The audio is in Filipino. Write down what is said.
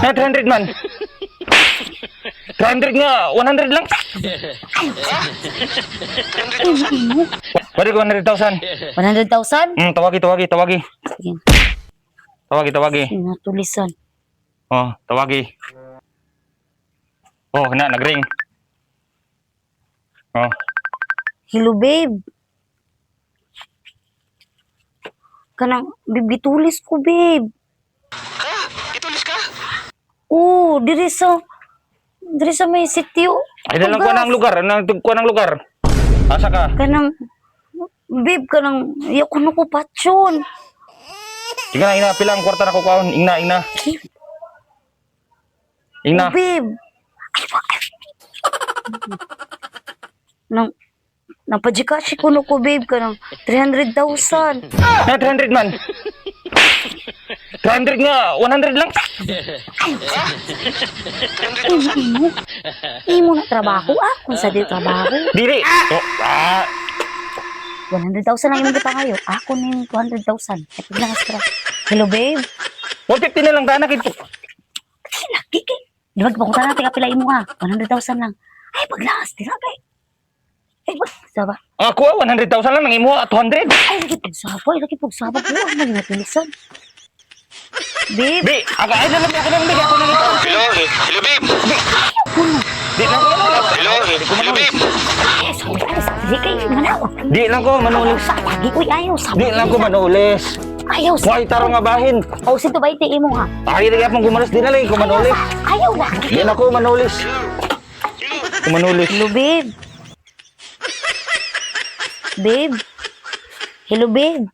Na 300 man. 300 nga, 100 lang. Pwede ko 100,000. 100,000? Tawagi. Sige. Tawagi. Natulisan. Oh, tawagi. Oh, nag-ring. Oh, Hello, babe. Kanang, babe, gitulis ko, babe. Ha? Itulis ka? Oo, diri sa may sitio. ay dalang ko ng lugar, ng lugar. Asa ka? Kanang, babe, kanang, ayoko na ko patsyon. Sige na, ina, pilang kwarta na kukuhaon. Ingna. Oh, babe. Napadjikashi ko no ko, babe, kanang 300,000. Na 300 man. 300 nga, 100 lang. Imo na trabaho, kung sa di trabaho. Dili. Oh, 100,000 lang yung kita ngayon. Ako na yung 200,000. Kapag lang extra. Hello, babe. 150 na lang tanak ito. Lagi kay. Di ba, pakunta natin kapila mo ha. 100,000 lang. Ay, paglakas, tira kay. Ay, saba. Ako, 100,000 lang, nang imo at 200. Ay, lagi pagsabay. Ko, maging natulisan. Babe. Bi, ay dalang ako nang bigay ako nang ito. Hello, babe. Di lang ko manulis. Hello, babe. Sabi kay, manaw. Di lang ko manulis. Lagi ko, ayaw. Di lang ko manulis. Ayaw. Why taro nga bahin? O, sinto ba iti mo ha? Ay, di akong gumalas. Di na lang ko manulis. Ayaw na. Di na ko manulis. Manulis. Hello, babe. Babe. Hello, babe.